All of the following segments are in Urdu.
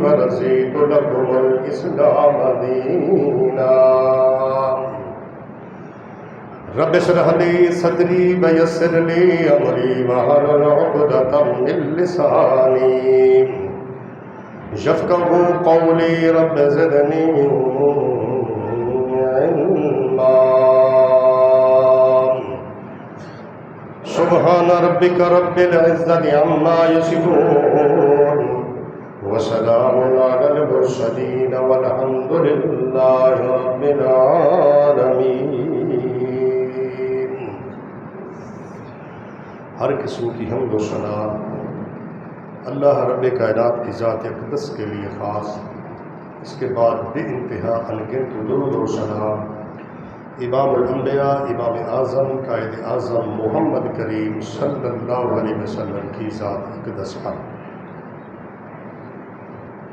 ورضيت لكم الإسلام دينا رب اشرح لي صدري ويسر لي أمري واحلل عقدة من لساني يفقهوا قولي رب زدني علما سبحان ربك رب العزة عما يصفون وسلام على المرسلين والحمد لله رب العالمين. ہر قسم کی حمد و ثنا اللہ رب کائنات کی ذات اقدس کے لیے خاص. اس کے بعد بے انتہا انگنت درود و سلام امام الانبیاء امام اعظم قائد اعظم محمد کریم صلی اللہ علیہ وسلم کی ذات اقدس پر.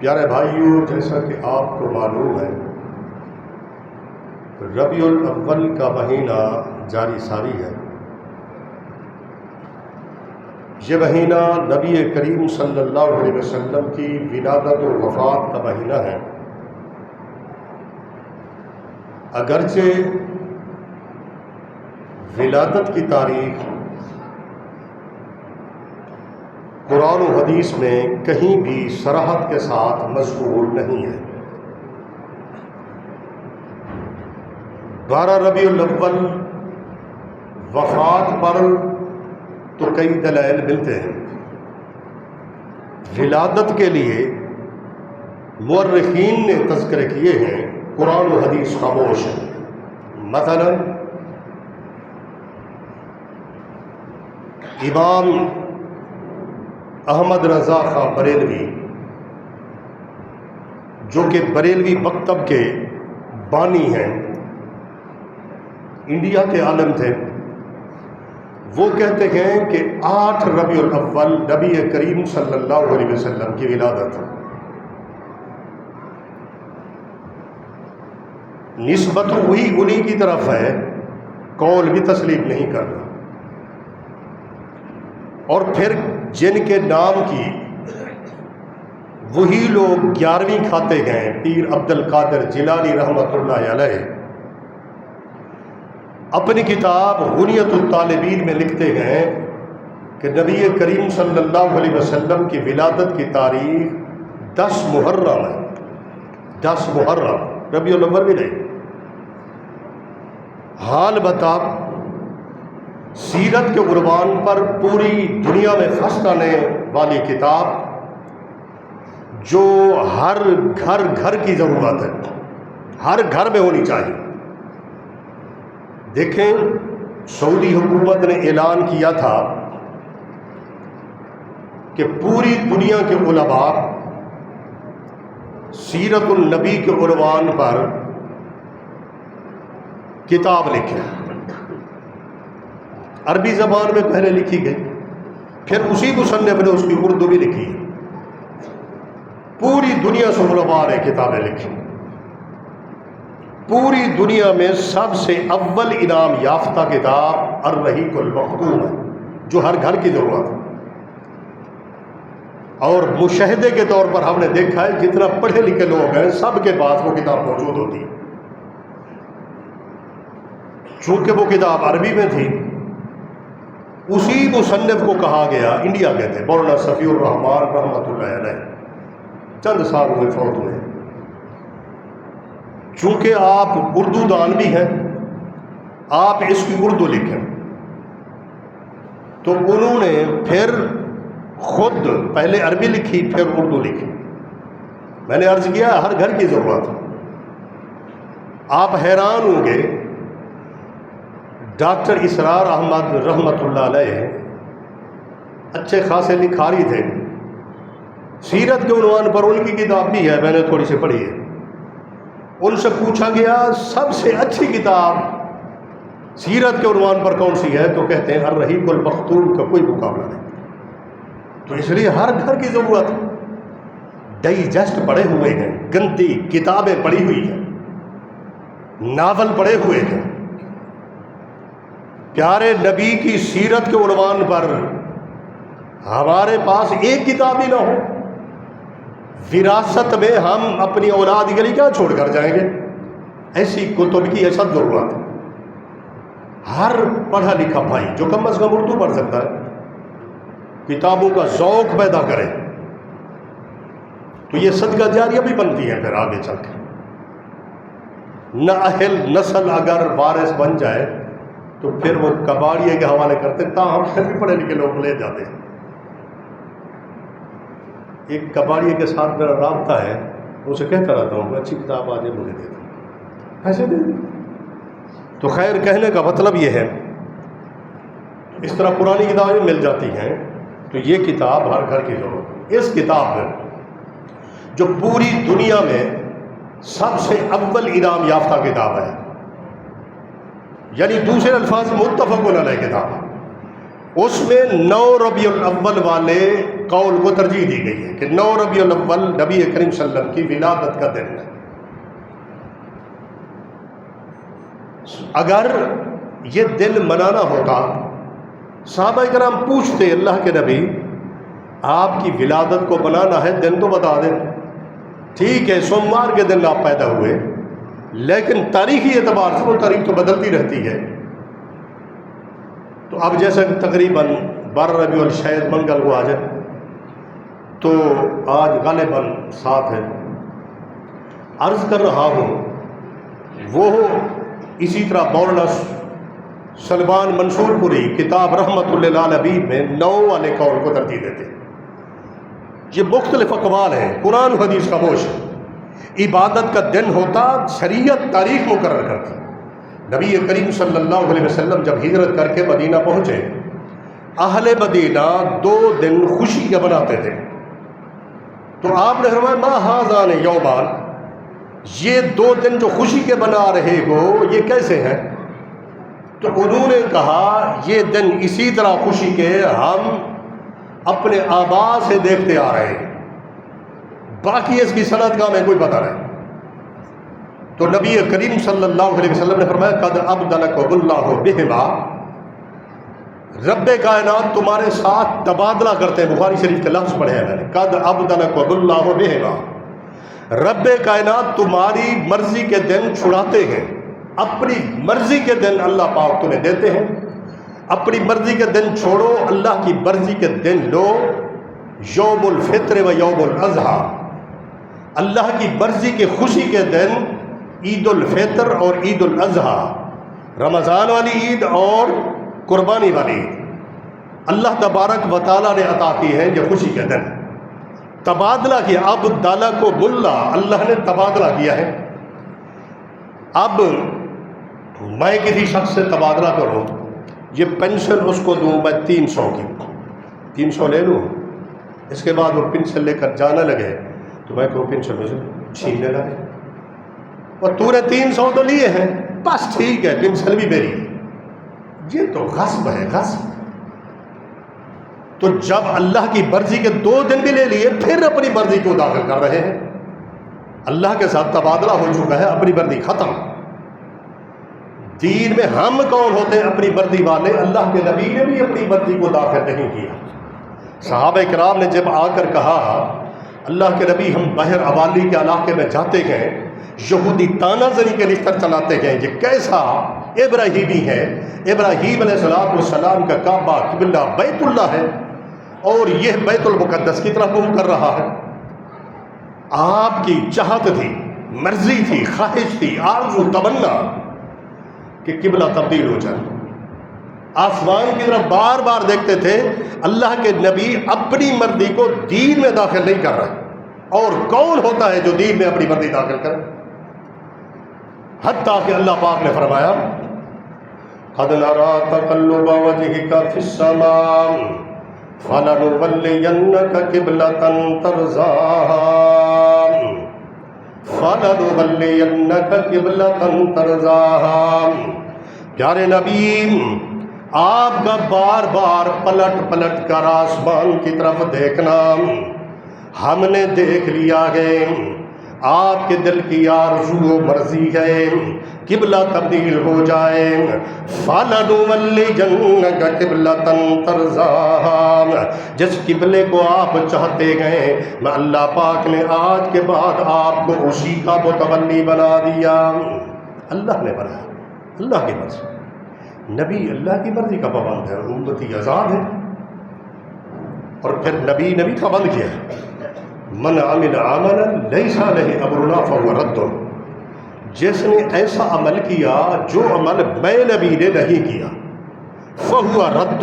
پیارے بھائیوں، جیسا کہ آپ کو معلوم ہے ربیع الاول کا مہینہ جاری ساری ہے. یہ مہینہ نبی کریم صلی اللہ علیہ وسلم کی ولادت و وفات کا مہینہ ہے. اگرچہ ولادت کی تاریخ قرآن و حدیث میں کہیں بھی صراحت کے ساتھ مذکور نہیں ہے. 12 ربیع الاول وفات پر تو کئی دلائل ملتے ہیں. ولادت کے لیے مورخین نے تذکرے کیے ہیں، قرآن و حدیث خاموش ہے. مثلا امام احمد رضا خان بریلوی جو کہ بریلوی مکتب کے بانی ہیں، انڈیا کے عالم تھے، وہ کہتے ہیں کہ 8 ربیع الاول نبی کریم صلی اللہ علیہ وسلم کی ولادت ہے. نسبت وہی انہی کی طرف ہے، قول بھی تسلیم نہیں کرنا. اور پھر جن کے نام کی وہی لوگ 11ویں کھاتے گئے، پیر عبد القادر جیلانی رحمۃ اللہ علیہ اپنی کتاب غنیۃ الطالبین میں لکھتے ہیں کہ نبی کریم صلی اللہ علیہ وسلم کی ولادت کی تاریخ 10 محرم ہے. 10 محرم، ربیع الاول بھی نہیں. حال بتا سیرت کے عنوان پر پوری دنیا میں فخر آنے والی کتاب جو ہر گھر کی ضرورت ہے، ہر گھر میں ہونی چاہیے. دیکھیں، سعودی حکومت نے اعلان کیا تھا کہ پوری دنیا کے علماء سیرت النبی کے عنوان پر کتاب لکھیں. عربی زبان میں پہلے لکھی گئی، پھر اسی مصنف نے اس کی اردو بھی لکھی. پوری دنیا سے علماء نے کتابیں لکھی. پوری دنیا میں سب سے اول انعام یافتہ کتاب الرحیق المختوم ہے، جو ہر گھر کی ضرورت ہے. اور مشاہدے کے طور پر ہم نے دیکھا ہے جتنا پڑھے لکھے لوگ ہیں سب کے پاس وہ کتاب موجود ہوتی ہے. چونکہ وہ کتاب عربی میں تھی، اسی مصنف کو کہا گیا، انڈیا کے تھے مولانا صفی الرحمان رحمۃ اللہ علیہ، چند سال ہوئے فوت ہوئے. چونکہ آپ اردو دان بھی ہیں، آپ اس کی اردو لکھیں، تو انہوں نے پھر خود پہلے عربی لکھی پھر اردو لکھی. میں نے عرض کیا ہر گھر کی ضرورت ہے. آپ حیران ہوں گے، ڈاکٹر اسرار احمد رحمۃ اللہ علیہ اچھے خاصے لکھاری تھے. سیرت کے عنوان پر ان کی کتاب بھی ہے، میں نے تھوڑی سی پڑھی ہے. ان سے پوچھا گیا سب سے اچھی کتاب سیرت کے عنوان پر کون سی ہے، تو کہتے ہیں الرحیق المختوم کا کوئی مقابلہ نہیں. تو اس لیے ہر گھر کی ضرورت ہے. ڈائجسٹ پڑے ہوئے ہیں، گنتی کتابیں پڑھی ہوئی ہیں، ناول پڑھے ہوئے ہیں. پیارے نبی کی سیرت کے عنوان پر ہمارے پاس ایک کتاب ہی نہ ہو. وراثت میں ہم اپنی اولاد کے لیے کیا چھوڑ کر جائیں گے؟ ایسی کتب کی اشد ضرورت ہے۔ ہر پڑھا لکھا بھائی جو کم از کم اردو پڑھ سکتا ہے کتابوں کا ذوق پیدا کرے تو یہ صدقہ جاریہ بھی بنتی ہے پھر آگے چل کے۔ نااہل نسل اگر وارث بن جائے تو پھر وہ کباڑیے کے حوالے کرتے، تاہم پھر بھی پڑھے لکھے لوگ لے جاتے ہیں۔ ایک کباڑیے کے ساتھ میرا رابطہ ہے، اسے کہتا رہتا ہوں کہ اچھی کتاب آ جائے مجھے دے دو، ایسے دے دیں۔ تو خیر کہنے کا مطلب یہ ہے اس طرح پرانی کتابیں مل جاتی ہیں تو یہ کتاب ہر گھر کی ضرورت ہے۔ اس کتاب میں جو پوری دنیا میں سب سے اول انعام یافتہ کتاب ہے، یعنی دوسرے الفاظ متفق علیہ کتاب ہے، اس میں 9 ربیع الاول والے قول کو ترجیح دی گئی ہے کہ 9 ربیع الاول نبی کریم صلی اللہ علیہ وسلم کی ولادت کا دن ہے۔ اگر یہ دن منانا ہوتا، صحابہ کرام پوچھتے اللہ کے نبی آپ کی ولادت کو منانا ہے دن تو بتا دیں، ٹھیک ہے سوموار کے دن آپ پیدا ہوئے، لیکن تاریخی اعتبار سے وہ تاریخ تو بدلتی رہتی ہے۔ تو اب جیسا کہ تقریباً 12 ربیع الاول شاید منگل کو آ جائے تو آج غالباً 7 ہے۔ عرض کر رہا ہوں وہ اسی طرح مولانا سلمان منصور پوری کتاب رحمت للعالمین میں 9 والے قول کو ترجیح دیتے ہیں۔ یہ مختلف اقوال ہیں، قرآن و حدیث کا موش ہے۔ عبادت کا دن ہوتا، شریعت تاریخ مقرر کرتی۔ نبی کریم صلی اللہ علیہ وسلم جب ہجرت کر کے مدینہ پہنچے، اہل مدینہ 2 دن خوشی کے مناتے تھے، تو آپ نے فرمایا ما ھذان یومان، یہ 2 دن جو خوشی کے بنا رہے ہو یہ کیسے ہیں؟ تو انہوں نے کہا یہ دن اسی طرح خوشی کے ہم اپنے آباء سے دیکھتے آ رہے ہیں، باقی اس کی سند کا ہمیں کوئی پتہ نہیں۔ تو نبی کریم صلی اللہ علیہ وسلم نے فرمایا قد ابدلکم اللہ بہما، رب کائنات تمہارے ساتھ تبادلہ کرتے ہیں۔ بخاری شریف کے لفظ پڑھے ہیں میں نے، قد ابدلکم اللہ بہما، رب کائنات تمہاری مرضی کے دن چھڑاتے ہیں، اپنی مرضی کے دن اللہ پاک تمہیں دیتے ہیں، اپنی مرضی کے دن چھوڑو، اللہ کی مرضی کے دن لو۔ یوم الفطر و یوم الاضحیٰ، اللہ کی مرضی کے خوشی کے دن عید الفطر اور عید الاضحیٰ، رمضان والی عید اور قربانی والی عید، اللہ تبارک و تعالیٰ نے عطا کی ہے یہ خوشی کے دن۔ تبادلہ کیا، اب دالا کو بلا، اللہ نے تبادلہ کیا ہے۔ اب میں کسی شخص سے تبادلہ کروں، یہ پینشن اس کو دوں میں 300 کی، 300 لے لوں، اس کے بعد وہ پینشن لے کر جانا لگے تو میں کہوں پینشن میں سے چھیننے لگے، اور تو نے 300 تو لیے ہیں، بس ٹھیک ہے پینشن بھی میری ہے۔ یہ تو غصب ہے، غصب۔ تو جب اللہ کی مرضی کے 2 دن بھی لے لیے پھر اپنی مرضی کو داخل کر رہے ہیں، اللہ کے ساتھ تبادلہ ہو چکا ہے، اپنی مرضی ختم۔ دین میں ہم کون ہوتے ہیں اپنی مرضی والے؟ اللہ کے نبی نے بھی اپنی مرضی کو داخل نہیں کیا۔ صحابہ کرام نے جب آ کر کہا اللہ کے نبی ہم بحر اوالی کے علاقے میں جاتے گئے، یہودی تانا زنی کے لکھتر چلاتے گئے، یہ کیسا ابراہیمی ہے، ابراہیم علیہ السلام کا کعبہ قبلہ بیت اللہ ہے اور یہ بیت المقدس کی طرف منہ کر رہا ہے۔ آپ کی چاہت تھی، مرضی تھی، خواہش تھی، آرزو تمنا کہ قبلہ تبدیل ہو جائے، آسمان کی طرف بار بار دیکھتے تھے۔ اللہ کے نبی اپنی مرضی کو دین میں داخل نہیں کر رہے، اور کون ہوتا ہے جو دین میں اپنی مرضی داخل کرے؟ حتیٰ کہ اللہ پاک نے فرمایا قد نرى تقلب وجهك في السماء فلنولينك قبلة ترضاها فلنولينك قبلة ترضاها۔ پیارے نبی آپ کا بار بار پلٹ پلٹ کر آسمان کی طرف دیکھنا ہم نے دیکھ لیا ہے، آپ کے دل کی آرزو و مرضی ہے قبلہ تبدیل ہو جائے، فَلَنُوَلِّيَنَّكَ قِبْلَةً تَرْضَاهَا، جس قبلے کو آپ چاہتے گئے میں اللہ پاک نے آج کے بعد آپ کو اسی کا متولی بنا دیا۔ اللہ نے بنایا، اللہ کی مرضی، نبی اللہ کی مرضی کا پابند ہے، امتی آزاد ہے۔ اور پھر نبی کا بند کیا ہے، من عمل عملا لیس علیہ امرنا فہو رد، جس نے ایسا عمل کیا جو عمل میں نبی نے نہیں کیا فہو رد،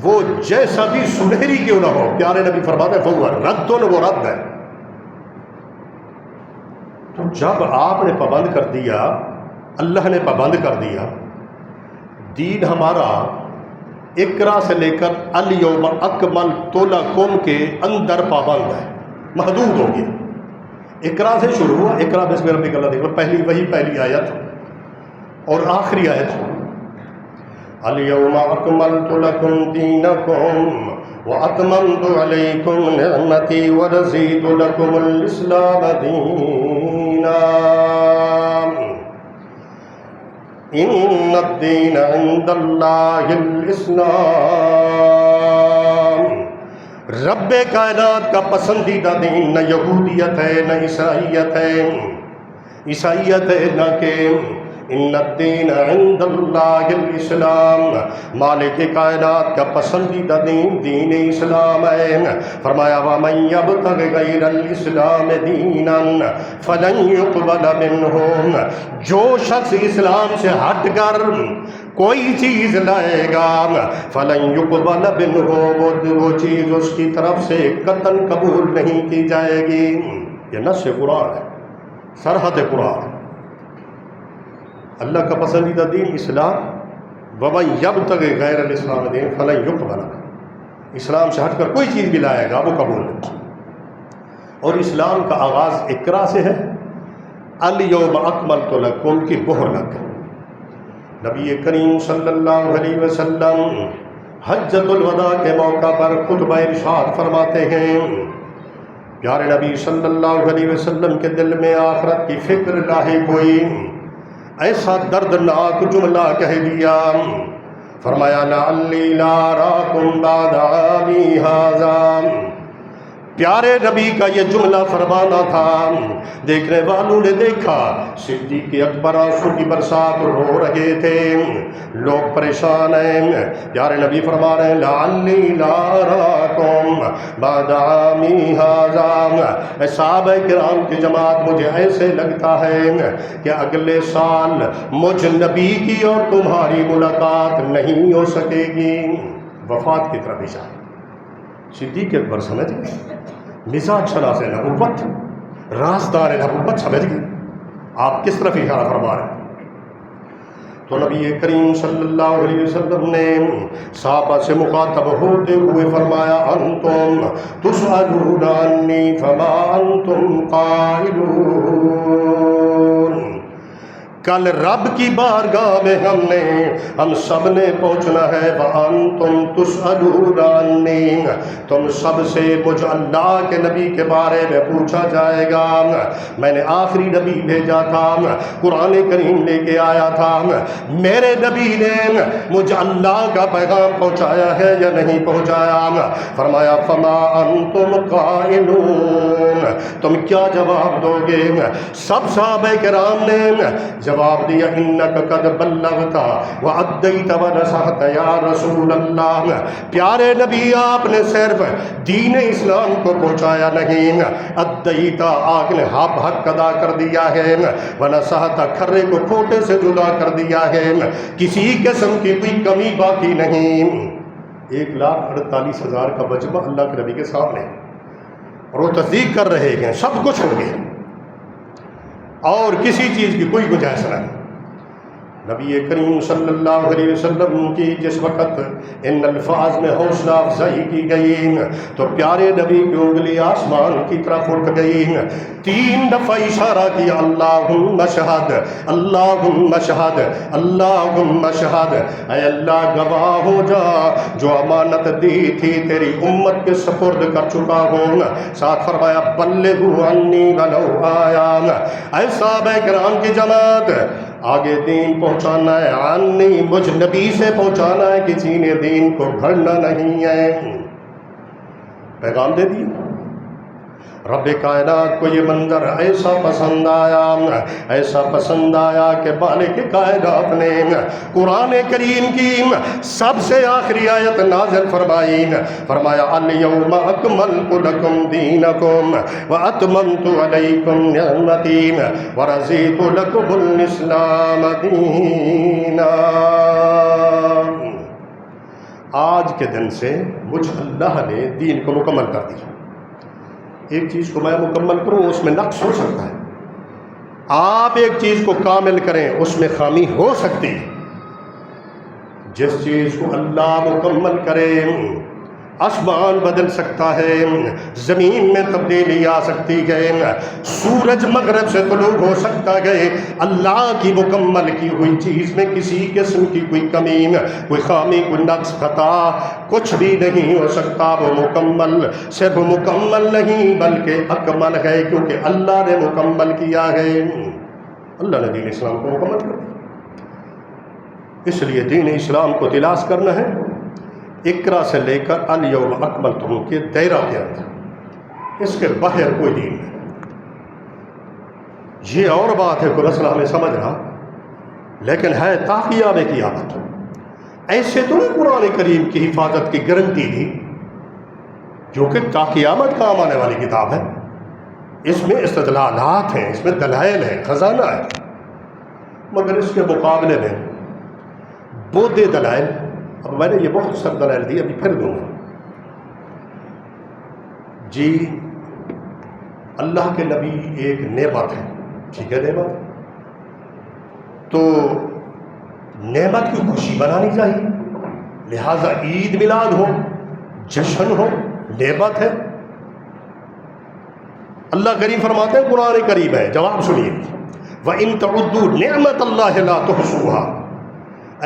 وہ جیسا بھی سنہری کیوں نہ ہو، پیارے نبی فرماتے ہیں فہو رد، وہ رد ہے۔ تو جب آپ نے پابند کر دیا، اللہ نے پابند کر دیا، دین ہمارا اقرا سے لے کر الیوم اکملت لکم کے اندر پابند ہے، محدود ہو گیا۔ اقرا سے شروع ہوا، اقرا بسم ربک الذی خلق، پہلی آیت اور آخری آیت، الیوم اکملت لکم دینکم واتممت علیکم نعمتی ورضیت لکم الاسلام دینا ان الدین عند اللہ الاسلام۔ رب کائنات کا پسندیدہ دین نہ یہودیت ہے نہ عیسائیت ہے، عیسائیت ہے نہ کہ ان الدین عند اللہ الاسلام، مالک کائنات کا پسندیدہ دین اسلام ہے۔ فرمایا وَمَن يَبْتَغِ غَيْرَ الْإِسْلَامِ دِينًا فَلَن يُقْبَلَ مِنْهُ، جو شخص اسلام سے ہٹ کر کوئی چیز لائے گا فَلَن يُقْبَلَ مِنْهُ، وہ چیز اس کی طرف سے قطعاً قبول نہیں کی جائے گی۔ یہ نص قرآن ہے، سرحد قرآن ہے۔ اللہ کا پسندیدہ دین اسلام، وَمَن يَبْتَغِ غَيْرَ الْإِسْلَامِ دِينًا فَلَن يُقْبَلَ، اسلام سے ہٹ کر کوئی چیز بھی لائے گا وہ قبول نہیں۔ اور اسلام کا آغاز اقرا سے ہے، الیوم اکملت لکم کی مہر لگ گئی۔ نبی کریم صلی اللہ علیہ وسلم حجۃ الوداع کے موقع پر خطبہ ارشاد فرماتے ہیں، پیارے نبی صلی اللہ علیہ وسلم کے دل میں آخرت کی فکر لاحق ہوئی، ایسا دردناک جملہ کہہ دیا، فرمایا لعلی لا اراکم بعد عامی ھذا، پیارے نبی کا یہ جملہ فرمانا تھا، دیکھنے والوں نے دیکھا صدیق اکبر آنسو کی برسات رو رہے تھے، لوگ پریشان ہیں، پیارے نبی فرما رہے ہیں لعلی لا اراکم بعد عامی ھذا، صحابہ کرام کی جماعت مجھے ایسے لگتا ہے کہ اگلے سال مجھ نبی کی اور تمہاری ملاقات نہیں ہو سکے گی۔ وفات کی طرف اشارہ، صدیق اکبر سمجھ گئے، مزاج شناس نبوت، رازدار نبوت سمجھ گئے آپ کس طرف اشارہ فرما رہے ہیں۔ تو نبی کریم صلی اللہ علیہ وسلم نے صحابہ سے مخاطب ہوتے ہوئے فرمایا انتم تسألون عنی فما انتم قائلون، کل رب کی بارگاہ میں ہم سب نے پہنچنا ہے، وَأَنْتُمْ تُسْأَلُونَ عَنِّي، تم سب سے مجھ اللہ کے نبی کے بارے میں پوچھا جائے گا۔ میں نے آخری نبی بھیجا تھا، قرآن کریم لے کے آیا تھا، میرے نبی نے مجھ اللہ کا پیغام پہنچایا ہے یا نہیں پہنچایا؟ فرمایا فَمَا أَنْتُمْ قَائِلُونَ، تم کیا جواب دو گے؟ سب صحابہ کرام نے جواب دیا انک قد بلغت وادیت ونصحت یا رسول اللہ، پیارے نبی آپ نے صرف دین اسلام کو پہنچایا نہیں، ادیت آپ نے حق ادا کر دیا ہے، ونصحت کھرے کو کھوٹے سے جدا کر دیا ہے، کسی قسم کی کوئی کمی باقی نہیں۔ 1,48,000 کا وجبہ اللہ کے نبی کے سامنے، اور وہ تصدیق کر رہے ہیں سب کچھ ہو گیا اور کسی چیز کی کوئی گنجائش نہیں۔ نبی کریم صلی اللہ علیہ وسلم کی جس وقت ان الفاظ میں حوصلہ افزائی کی گئی تو پیارے نبی کی انگلی آسمان کی طرف اٹھ گئی، 3 دفعہ اشارہ کیا، اللہم اشہد، اللہم اشہد، اللہم اشہد، اے اللہ گواہ ہو جا جو امانت دی تھی تیری امت کے سپرد کر چکا ہوں۔ ساتھ فرمایا بلغوا عنی ولو آیا، اے صحابہ کرام کی جماعت آگے دین پہنچانا ہے، عنی مجھ نبی سے پہنچانا ہے، کسی نے دین کو گھڑنا نہیں ہے۔ پیغام دے دیا۔ رب کائنات کو یہ منظر ایسا پسند آیا کہ مالک کائنات نے قرآن کریم کی سب سے آخری آیت نازل فرمائی، فرمایا الیوم اکملت لکم دینکم واتممت علیکم نعمتی ورضیت لکم الاسلام دینا۔ آج کے دن سے مجھ اللہ نے دین کو مکمل کر دیا۔ ایک چیز کو میں مکمل کروں اس میں نقص ہو سکتا ہے، آپ ایک چیز کو کامل کریں اس میں خامی ہو سکتی ہے۔ جس چیز کو اللہ مکمل کرے آسمان بدل سکتا ہے، زمین میں تبدیلی آ سکتی ہے، سورج مغرب سے طلوع ہو سکتا ہے۔ اللہ کی مکمل کی ہوئی چیز میں کسی قسم کی کوئی کمی، کوئی خامی، کوئی نقص، خطا کچھ بھی نہیں ہو سکتا۔ وہ مکمل صرف مکمل نہیں بلکہ اکمل ہے، کیونکہ اللہ نے مکمل کیا ہے۔ اللہ نے دین اسلام کو مکمل کر دیا۔ اس لیے دین اسلام کو تلاش کرنا ہے اقرا سے لے کر الیوم اکملت کے دائرہ کے اندر، اس کے باہر کوئی دین نہیں۔ یہ اور بات ہے کہ مسئلہ ہمیں سمجھ رہا، لیکن ہے تا قیام قیامت۔ ایسے تو نہیں قرآن کریم کی حفاظت کی گارنٹی دی، جو کہ تا قیامت کام آنے والی کتاب ہے۔ اس میں استدلالات ہیں، اس میں دلائل ہیں، خزانہ ہے، مگر اس کے مقابلے میں بودے دلائل، اب میں نے یہ بہت سب دلائل دی، ابھی پھر دوں گا۔ جی اللہ کے نبی ایک نعمت ہے، ٹھیک ہے، نعمت، تو نعمت کی خوشی منانی چاہیے، لہذا عید میلاد ہو، جشن ہو، نعمت ہے۔ اللہ کریم فرماتے ہیں قرآن کریم ہے، جواب سنیے، وَإِن تَعُدُّوا نِعْمَةَ اللَّهِ لَا تُحْصُوهَا۔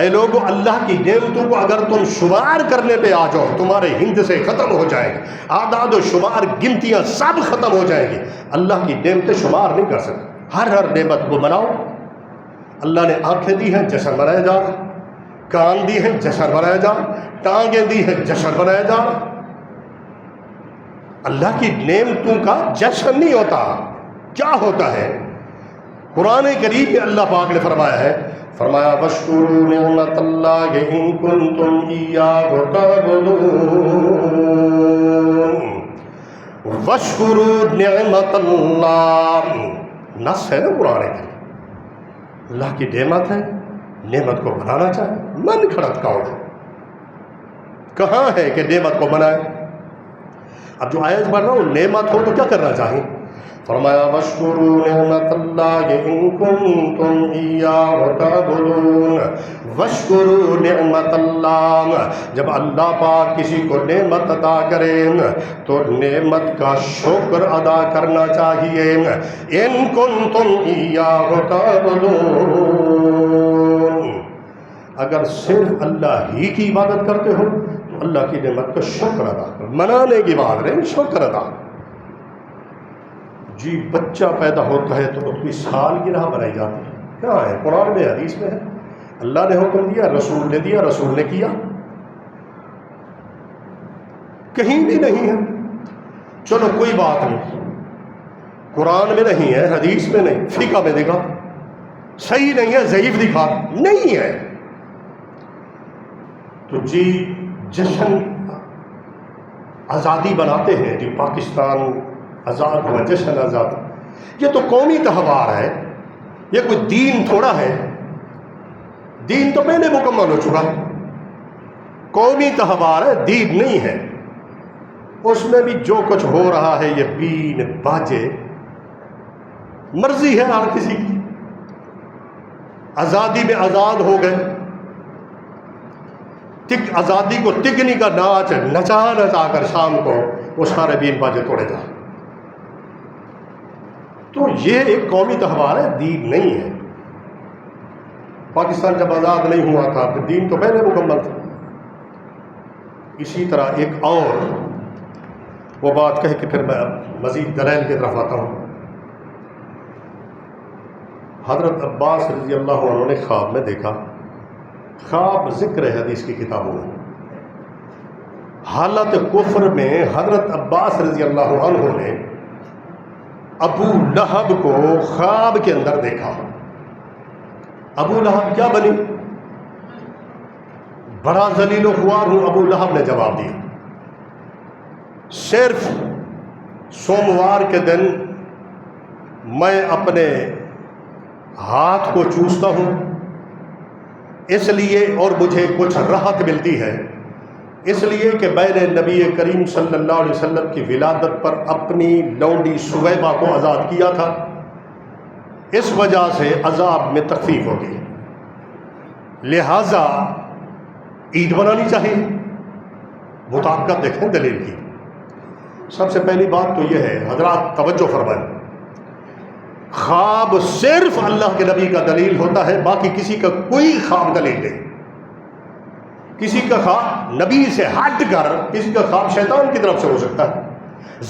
اے لوگو اللہ کی نعمتوں کو اگر تم شمار کرنے پہ آ جاؤ تمہارے ہند سے ختم ہو جائے گی، اعداد و شمار گنتیاں سب ختم ہو جائیں گی۔ اللہ کی نعمتیں شمار نہیں کر سکتے، ہر نعمت کو مناؤ۔ اللہ نے آنکھیں دی ہیں، جشن منایا جا رہا، کان دی ہیں، جشن منایا جا رہا، ٹانگیں دی ہیں، جشن منایا جا رہا۔ اللہ کی نعمتوں کا جشن نہیں ہوتا، کیا ہوتا ہے؟ قرآن کریم میں اللہ پاک نے فرمایا ہے، فرمایا وَاشْكُرُوا نِعْمَتَ اللَّهِ إِن كُنتُمْ إِيَّاهُ تَعْبُدُونَ۔ وَاشْكُرُوا نِعْمَتَ اللَّهِ، نص ہے نا قرآن کی، اللہ کی نعمت ہے، نعمت کو منانا چاہے، من کھڑت کا ہو، کہاں ہے کہ نعمت کو منائے؟ اب جو آیت پڑھ رہا ہوں، نعمت ہو تو کیا کرنا چاہیے؟ فرمایا وَاشْكُرُوا نِعْمَتَ اللَّهِ إِن كُنتُمْ إِيَّاهُ تَعْبُدُونَ۔ وَاشْكُرُوا نِعْمَتَ اللَّهِ، جب اللہ پاک کسی کو نعمت عطا کرے تو نعمت کا شکر ادا کرنا چاہیے۔ إِن كُنتُمْ إِيَّاهُ تَعْبُدُونَ، اگر صرف اللہ ہی کی عبادت کرتے ہو تو اللہ کی نعمت کا شکر ادا کرو، منانے کی بات نہیں، شکر ادا۔ جی بچہ پیدا ہوتا ہے تو اس کی سالگرہ منائی جاتی ہے، کیا ہے؟ قرآن میں، حدیث میں ہے، اللہ نے حکم دیا، رسول نے دیا، رسول نے کیا، کہیں بھی نہیں ہے۔ چلو کوئی بات نہیں، قرآن میں نہیں ہے، حدیث میں نہیں، فقہ میں دیکھا صحیح نہیں ہے، ضعیف دکھا نہیں ہے، تو جی جشن آزادی بناتے ہیں، جو پاکستان آزاد ہوا، جشن آزاد، یہ تو قومی تہوار ہے، یہ کوئی دین تھوڑا ہے، دین تو پہلے مکمل ہو چکا، قومی تہوار ہے، دین نہیں ہے۔ اس میں بھی جو کچھ ہو رہا ہے یہ بین باجے، مرضی ہے ہر کسی کی، آزادی میں آزاد ہو گئے. آزادی کو تکنی کا ناچ نچا نچا کر شام کو وہ سارے بین باجے توڑے جائیں. تو یہ ایک قومی تہوار ہے، دین نہیں ہے. پاکستان جب آزاد نہیں ہوا تھا تو دین تو پہلے مکمل تھا. اسی طرح ایک اور وہ بات کہہ کے پھر میں مزید دلائل کی طرف آتا ہوں. حضرت عباس رضی اللہ عنہ نے خواب میں دیکھا، خواب ذکر ہے حدیث کی کتابوں میں. حالت کفر میں حضرت عباس رضی اللہ عنہ نے ابو لہب کو خواب کے اندر دیکھا. ابو لہب کیا بنی؟ بڑا ذلیل و خوار ہوں. ابو لہب نے جواب دیا، صرف سوموار کے دن میں اپنے ہاتھ کو چوستا ہوں اس لیے، اور مجھے کچھ راحت ملتی ہے اس لیے کہ میں نے نبی کریم صلی اللہ علیہ وسلم کی ولادت پر اپنی لونڈی سویبہ کو آزاد کیا تھا، اس وجہ سے عذاب میں تخفیف ہوتی ہے، لہذا عید منانی چاہیے. مطابقت دیکھیں دلیل کی. سب سے پہلی بات تو یہ ہے، حضرات توجہ فرمائیں، خواب صرف اللہ کے نبی کا دلیل ہوتا ہے، باقی کسی کا کوئی خواب دلیل نہیں. کسی کا خواب نبی سے ہٹ کر، کسی کا خواب شیطان کی طرف سے ہو سکتا ہے،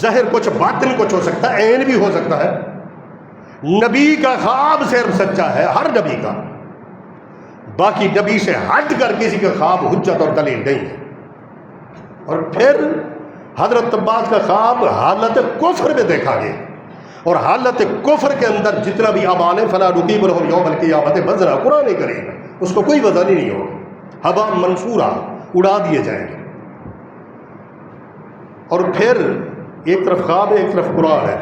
ظاہر کچھ باطن کچھ ہو سکتا ہے، عین بھی ہو سکتا ہے. نبی کا خواب صرف سچا ہے، ہر نبی کا. باقی نبی سے ہٹ کر کسی کا خواب حجت اور دلیل نہیں ہے. اور پھر حضرت عباس کا خواب حالت کفر میں دیکھا گیا، اور حالت کفر کے اندر جتنا بھی اعمال ہیں، فلا نقیم لهم یوم القیامت وزنا، قرآن کریم اس کو کوئی وزن ہی نہیں ہوگا، ہوا منصورہ، اڑا دیے جائیں گے. اور پھر ایک طرف خواب ہے، ایک طرف قرآن ہے.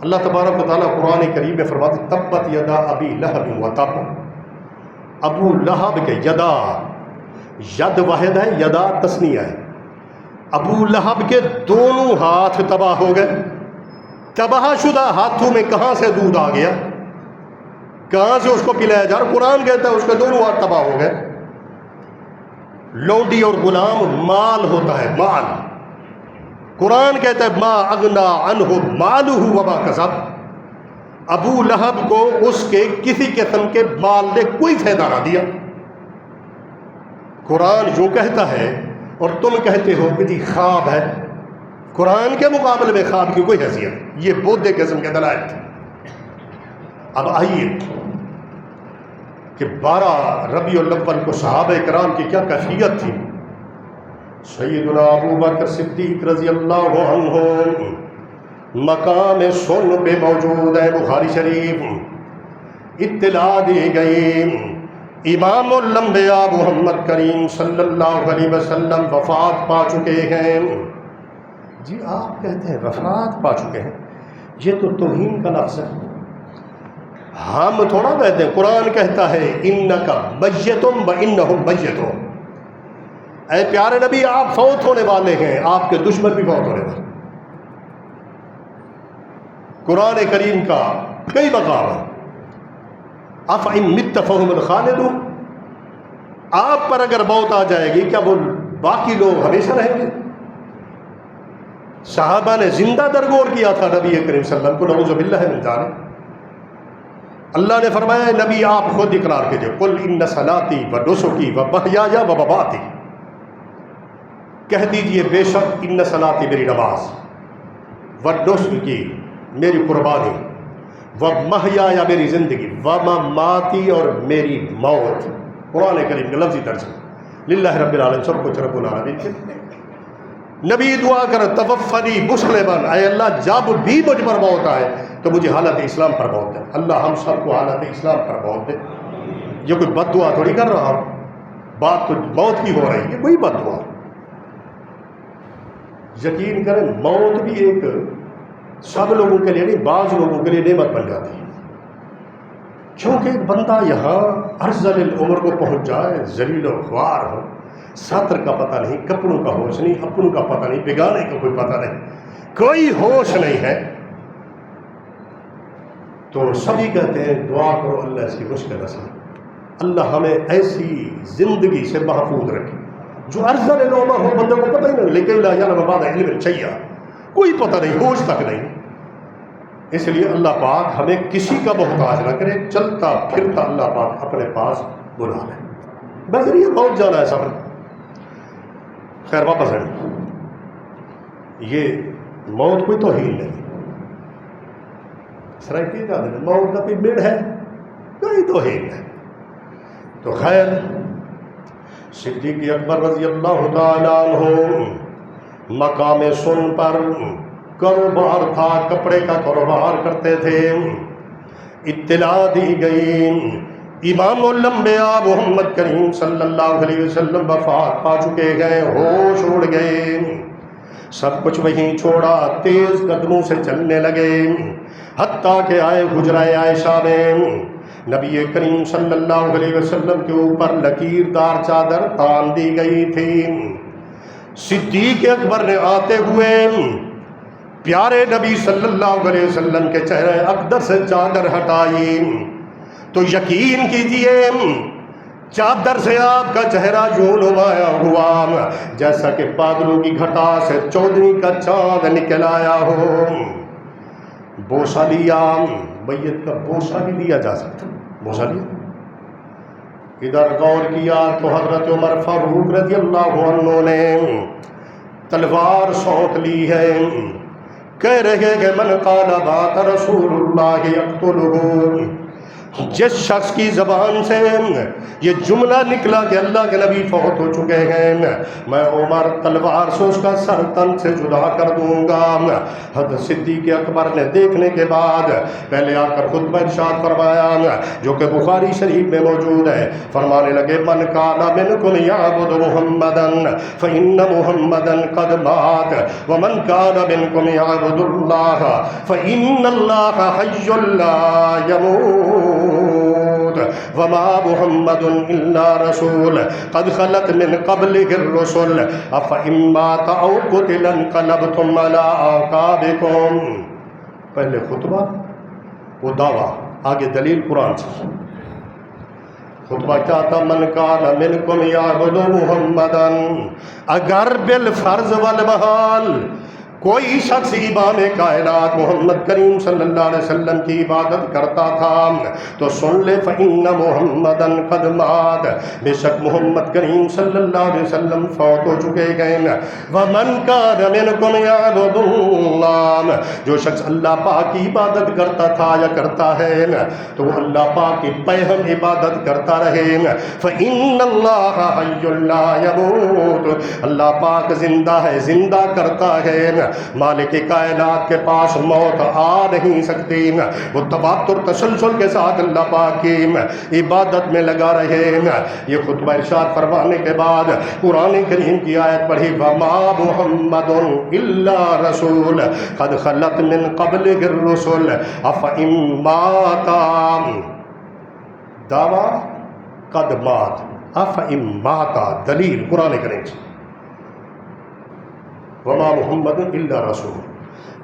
اللہ تبارک و تعالیٰ قرآن کریم میں فرماتے تبت یدا ابی لہب و تب. ابو لہب کے یدا، ید واحد ہے، یدا تثنیہ ہے. ابو لہب کے دونوں ہاتھ تباہ ہو گئے. تباہ شدہ ہاتھوں میں کہاں سے دودھ آ گیا، کہاں سے اس کو پلایا جا رہا؟ قرآن کہتا ہے اس کے دونوں ہاتھ تباہ ہو گئے. لونڈی اور غلام مال ہوتا ہے، مال. قرآن کہتا ہے ما اغنا عنہ مالہ وما کسب. ابو لہب کو اس کے کسی قسم کے مال نے کوئی فائدہ نہ دیا. قرآن جو کہتا ہے اور تم کہتے ہو کہ جی خواب ہے. قرآن کے مقابلے میں خواب کی کوئی حیثیت. یہ بودھ قسم کے دلائل تھے. اب آئیے کہ 12 ربیع الاول کو صحابہ کرام کی کیا کیفیت تھی. سیدنا ابو بکر صدیق رضی اللہ عنہ مقام سن پہ موجود ہے. بخاری شریف اطلاع دی گئی امام الانبیاء محمد کریم صلی اللہ علیہ وسلم وفات پا چکے ہیں. جی آپ کہتے ہیں وفات پا چکے ہیں، یہ تو توہین کا لفظ ہے. ہم تھوڑا کہتے ہیں، قرآن کہتا ہے انک میت وانہم میتون. اے پیارے نبی آپ فوت ہونے والے ہیں، آپ کے دشمن بھی فوت ہونے والے. قرآن کریم کا کئی مقام ہے. افإن مت فهم الخالدون. آپ پر اگر موت آ جائے گی کیا وہ باقی لوگ ہمیشہ رہیں گے؟ صحابہ نے زندہ درگور کیا تھا نبی کریم صلی اللہ علیہ وسلم کو، نعوذ باللہ من ذالک. اللہ نے فرمایا نبی آپ خود اقرار کیجئے قل ان صلاتی و نسکی و محیای و مماتی. کہہ دیجئے بے شک ان صلاتی میری نماز، و نسکی میری قربانی، و محیای میری زندگی، و مماتی اور میری موت. قرآن کریم کا لفظی ترجمہ. للہ رب العالمین، سب کچھ رب العالمین کے. نبی دعا کر توفنی مسلما، اے اللہ جب بھی مجھ پر موت آئے تو مجھے حالت اسلام پر موت دے. اللہ ہم سب کو حالت اسلام پر موت دے. یہ کوئی بد دعا تھوڑی کر رہا ہوں، بات تو موت کی ہو رہی ہے، کوئی بد دعا. یقین کریں موت بھی ایک سب لوگوں کے لیے نہیں، بعض لوگوں کے لیے نعمت بن جاتی ہے. کیونکہ ایک بندہ یہاں ارذل العمر کو پہنچ جائے، ذلیل و خوار ہو، ساتر کا پتہ نہیں، کپڑوں کا ہوش نہیں، اپنوں کا پتہ نہیں، بگانے کا کوئی پتہ نہیں، کوئی ہوش نہیں ہے، تو سبھی کہتے ہیں دعا کرو اللہ اس کی مشکل آسان، اللہ ہمیں ایسی زندگی سے محفوظ رکھے جو ارزل نعمہ ہو، بندے کو پتہ ہی نہیں، لیکن لا یعلم بعد علم شیئا، کوئی پتہ نہیں، ہوش تک نہیں۔ اس لیے اللہ پاک ہمیں کسی کا محتاج نہ کرے، چلتا پھرتا اللہ پاک اپنے پاس بلا لے، بذریعہ موت جانا ہے سفر۔ خیر واپس ہے، یہ موت کوئی توہین نہیں، سرائکی جانے میں موت کا کوئی مڑ ہے، کوئی توہین ہے۔ تو خیر صدیق اکبر رضی اللہ تعالیٰ عنہ مقام سن پر کاروبار تھا، کپڑے کا کاروبار کرتے تھے، اطلاع دی گئی امام الانبیاء محمد کریم صلی اللہ علیہ وسلم وفات پا چکے گئے، ہوش اڑ گئے، سب کچھ وہیں چھوڑا، تیز قدموں سے چلنے لگے، حتیٰ کہ آئے حجرہ عائشہ میں، نبی کریم صلی اللہ علیہ وسلم کے اوپر لکیردار چادر تان دی گئی تھی۔ صدیق اکبر نے آتے ہوئے پیارے نبی صلی اللہ علیہ وسلم کے چہرے اقدس سے چادر ہٹائی تو یقین کیجئے چادر سے آپ کا چہرہ یوں نمایاں ہوا جیسا کہ بادلوں کی گھٹا سے چودھری کا چاند نکل آیا ہو۔ بوسہ لیا، میت کا بوسہ بھی لیا جا سکتا، بوسہ لیا۔ ادھر غور کیا تو حضرت عمر فاروق رضی اللہ عنہ نے تلوار سونت لی ہے، کہہ رہے کہ من قال بات رسول اللہ یقتلہ، جس شخص کی زبان سے یہ جملہ نکلا کہ اللہ کے نبی فوت ہو چکے ہیں، میں عمر تلوار سے اس کا سر تن سے جدا کر دوں گا۔ حضرت صدیق اکبر نے دیکھنے کے بعد پہلے آ کر خطبہ ارشاد فرمایا جو کہ بخاری شریف میں موجود ہے، فرمانے لگے من کان منکم یعبد محمدا فإن محمدا قد مات ومن کان منکم یعبد اللہ فإن اللہ حی لا یموت وما محمد الا رسول قد خلت من قبله الرسل افإن مات او قتل انقلبتم على اعقابكم۔ پہلے خطبہ، وہ دعویٰ، آگے دلیل قرآن سے۔ خطبہ کیا تھا؟ من کان منکم یعبد محمدا، اگر بالفرض والمحال کوئی شخص امام کائنات محمد کریم صلی اللہ علیہ وسلم کی عبادت کرتا تھا تو سن لے فإن محمدًا قد مات، بے شک محمد کریم صلی اللہ علیہ وسلم فوت ہو چکے گئے۔ ومن کان منکم یعبد اللہ، جو شخص اللہ پاک کی عبادت کرتا تھا یا کرتا ہے تو وہ اللہ پاک کی پہم عبادت کرتا رہے۔ فإن اللہ حی لا یموت، اللہ پاک زندہ ہے، زندہ کرتا ہے، مالک کائنات کے پاس موت آ نہیں سکتی، وہ تواتر تسلسل کے ساتھ اللہ پاک کی عبادت میں لگا رہے۔ یہ خطبہ ارشاد فرمانے کے بعد قرآن کریم کی آیت پڑھی وما محمد الا رسول قد خلت من قبلہ الرسل افإن مات، دعویٰ قد مات افإن مات، دلیل قرآن کریم سے۔ وما محمد الا رسول،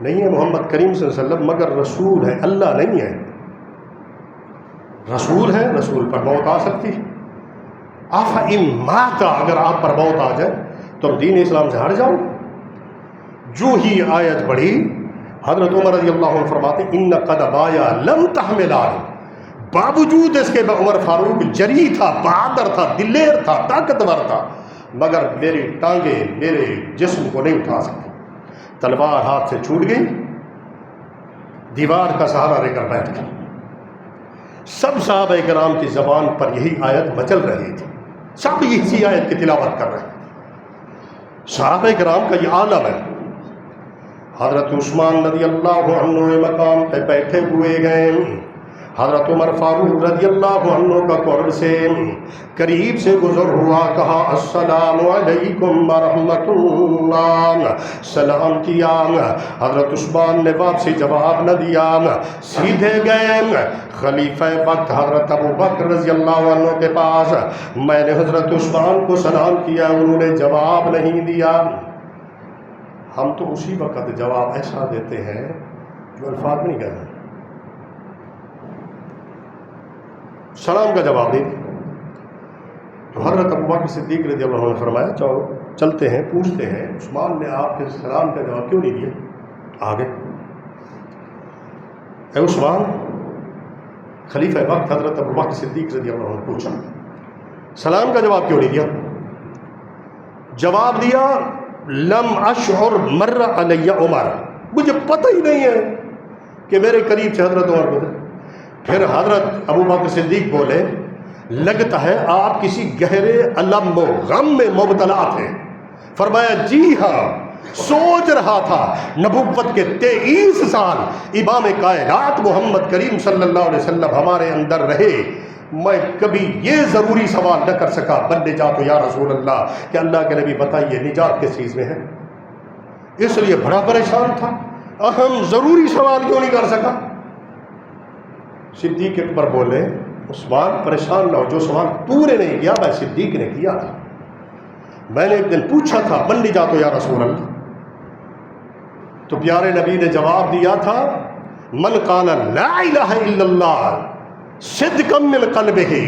نہیں ہے محمد کریم صلی اللہ علیہ وسلم مگر رسول ہے، اللہ نہیں ہے، رسول ہے، رسول پر موت آ سکتی ہے۔ افإن مات، اگر آپ پر موت آ جائے تو ہم دین اسلام سے ہٹ جاؤ۔ جو ہی آیت پڑھی حضرت عمر رضی اللہ عنہ فرماتے ان قد بایا لم تحمل آل، باوجود اس کے عمر فاروق جری تھا، بہادر تھا، دلیر تھا، طاقتور تھا، مگر میری ٹانگیں میرے جسم کو نہیں اٹھا سکتی۔ تلوار ہاتھ سے چھوٹ گئی، دیوار کا سہارا لے کر بیٹھ گئی۔ سب صحابہ کرام کی زبان پر یہی آیت مچل رہی تھی، سب اسی آیت کی تلاوت کر رہے ہیں۔ صحابہ کرام کا یہ عالم ہے۔ حضرت عثمان رضی اللہ عنہ مقام پہ بیٹھے ہوئے گئے، حضرت عمر فاروق رضی اللہ عنہ کا قرب سے قریب سے گزر ہوا، کہا السلام علیکم ورحمۃ اللہ، سلام کیا۔ حضرت عثمان نے واپسی جواب نہ دیا، سیدھے گئے خلیفہ وقت حضرت ابو بکر رضی اللہ عنہ کے پاس۔ میں نے حضرت عثمان کو سلام کیا، انہوں نے جواب نہیں دیا۔ ہم تو اسی وقت جواب ایسا دیتے ہیں جو الفاظ نہیں کہتے، سلام کا جواب دیں۔ تو حضرت ابوبکر صدیق رضی اللہ عنہ نے فرمایا چلو چلتے ہیں پوچھتے ہیں عثمان نے آپ کے سلام کا جواب کیوں نہیں دیا؟ آگے اے عثمان، خلیفہ وقت حضرت ابوبکر صدیق رضی اللہ عنہ نے پوچھا سلام کا جواب کیوں نہیں دیا؟ جواب دیا لم اشعر مر علی عمر، مجھے پتہ ہی نہیں ہے کہ میرے قریب سے حضرت عمر گزرے۔ پھر حضرت ابوبکر صدیق بولے لگتا ہے آپ کسی گہرے الم و غم میں مبتلا تھے۔ فرمایا جی ہاں، سوچ رہا تھا نبوت کے 23 سال امام کائنات محمد کریم صلی اللہ علیہ وسلم ہمارے اندر رہے، میں کبھی یہ ضروری سوال نہ کر سکا بن نجات یا رسول اللہ کہ اللہ کے نبی بتائیے نجات کس چیز میں ہے۔ اس لیے بڑا پریشان تھا، اہم ضروری سوال کیوں نہیں کر سکا۔ صدیق اکبر بولے عثمان پریشان نہ ہو، جو سوال تو نے نہیں کیا میں صدیق نے کیا تھا، میں نے ایک دن پوچھا تھا من نجات یا رسول اللہ، تو پیارے نبی نے جواب دیا تھا من قال لا الہ الا اللہ صدقا من قلبہ،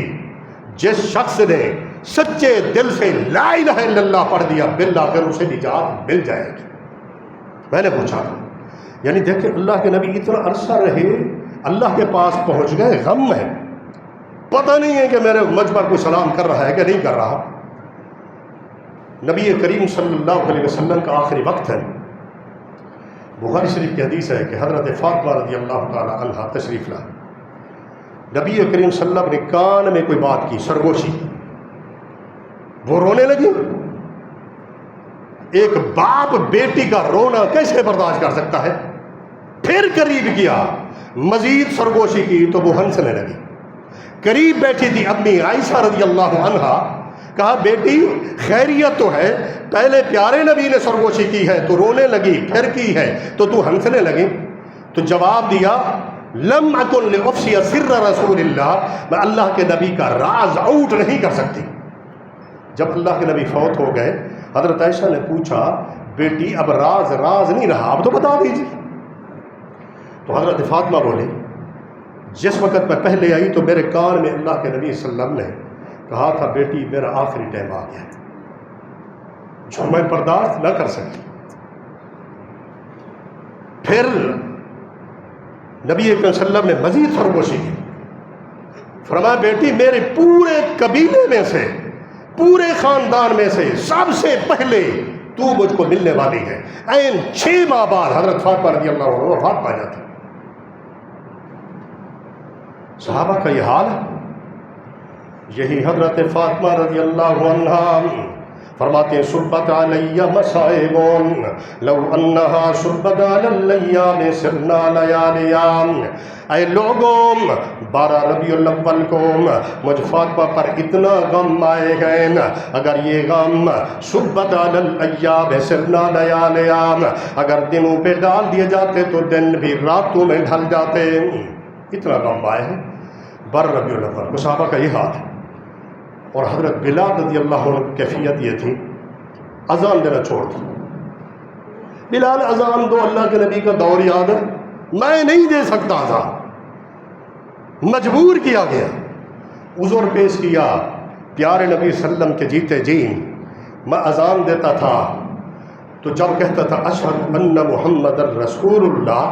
جس شخص نے سچے دل سے لا الہ الا اللہ پڑھ دیا بالآخر اسے نجات مل جائے گی۔ میں نے پوچھا تھا، یعنی دیکھیں اللہ کے نبی اتنا عرصہ رہے، اللہ کے پاس پہنچ گئے، غم ہے، پتہ نہیں ہے کہ میرے مجھ پر کوئی سلام کر رہا ہے کہ نہیں کر رہا۔ نبی کریم صلی اللہ علیہ وسلم کا آخری وقت ہے، بخاری شریف کی حدیث ہے کہ حضرت فاطمہ رضی اللہ تعالی عنہا تشریف لا، نبی کریم صلی اللہ علیہ وسلم نے کان میں کوئی بات کی، سرگوشی، وہ رونے لگی۔ ایک باپ بیٹی کا رونا کیسے برداشت کر سکتا ہے؟ پھر قریب کیا، مزید سرگوشی کی تو وہ ہنسنے لگی۔ قریب بیٹھی تھی امی عائشہ رضی اللہ عنہا، کہا بیٹی خیریت تو ہے، پہلے پیارے نبی نے سرگوشی کی ہے تو رونے لگی، پھر کی ہے تو ہنسنے لگی۔ تو جواب دیا لم اکن لافشی سر رسول اللہ، میں اللہ کے نبی کا راز آؤٹ نہیں کر سکتی۔ جب اللہ کے نبی فوت ہو گئے حضرت عائشہ نے پوچھا بیٹی اب راز نہیں رہا، اب تو بتا دیجیے۔ تو حضرت فاطمہ بولے جس وقت میں پہلے آئی تو میرے کان میں اللہ کے نبی صلی اللہ علیہ وسلم نے کہا تھا بیٹی میرا آخری ٹائم آ گیا ہے، جو میں برداشت نہ کر سکی۔ پھر نبی اکرم صلی اللہ علیہ وسلم نے مزید سرگوشی کی، فرمایا بیٹی میرے پورے قبیلے میں سے، پورے خاندان میں سے سب سے پہلے تو مجھ کو ملنے والی ہے۔ این 6 ماہ بعد حضرت فاطمہ رضی اللہ عنہ وفات پا جاتی۔ صحابہ کا یہ حال ہے، یہی حضرت فاطمہ رضی اللہ عنہا فرماتے ہیں صبت علی مصائب لو انہا صبت علی الیام سرنا لیالیام، اے لوگوں 12 ربیع الاول کو مجھ فاطمہ پر اتنا غم آئے گئے، اگر یہ غم صبت علی الیام سرنا لیالیام، اگر دنوں پہ ڈال دیے جاتے تو دن بھی راتوں میں ڈھل جاتے، اتنا غم آئے ہیں 12 ربیع الاول کو۔ صحابہ کا یہ حال ہے۔ اور حضرت بلال رضی اللہ عنہ کی کیفیت یہ تھی اذان دینا چھوڑ دو۔ بلال اذان دو، اللہ کے نبی کا دور یاد ہے، میں نہیں دے سکتا تھا، مجبور کیا گیا، عذر پیش کیا، پیارے نبی صلی اللہ علیہ وسلم کے جیتے جی میں اذان دیتا تھا تو جب کہتا تھا اشہد ان محمد الرسول اللہ،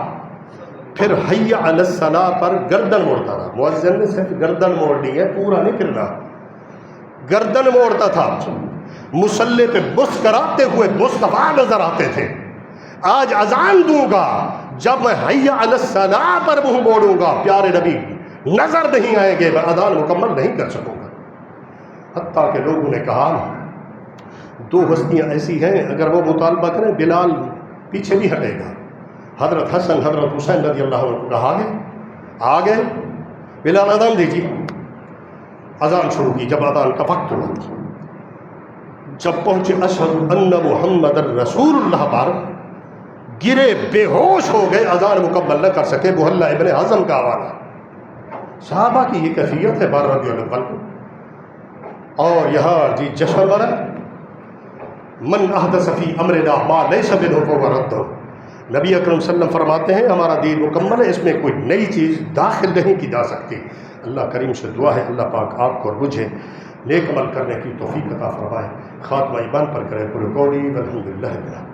پھر حی علی الصلاۃ پر گردن موڑتا تھا۔ مؤذن نے صرف گردن موڑنی ہے، پورا نہیں پھرنا، گردن موڑتا تھا۔ مصلی پہ بس کراتے ہوئے مصطفیٰ نظر آتے تھے۔ آج اذان دوں گا، جب میں حی علی الصلاۃ پر منہ موڑوں گا پیارے نبی نظر نہیں آئیں گے، میں اذان مکمل نہیں کر سکوں گا۔ حتیٰ کہ لوگوں نے کہا 2 ہستیاں ایسی ہیں اگر وہ مطالبہ کریں بلال پیچھے نہیں ہٹے گا۔ حضرت حسن حضرت حسین رضی اللہ عنہ کو کہا گئے، آ گئے بلال اذان دیجیے۔ اذان شروع کی، جب اذان کا وقت ہوا، جب پہنچے اشہد ان محمد الرسول اللہ پر، گرے بے ہوش ہو گئے، اذان مکمل نہ کر سکے۔ محلہ ابن حزم کا حوالہ۔ صحابہ کی یہ کیفیت ہے 12 ربیع الاول کو۔ اور یہاں جی جشن والا من احدث فی امرنا ما لیس منہ فہو رد۔ نبی اکرم صلی اللہ علیہ وسلم فرماتے ہیں ہمارا دین مکمل ہے، اس میں کوئی نئی چیز داخل نہیں کی جا سکتی۔ اللہ کریم سے دعا ہے اللہ پاک آپ کو اور مجھے نیک عمل کرنے کی توفیق عطا فرمائے، خاتمہ ایمان پر کرے، پورے والحمد للہ۔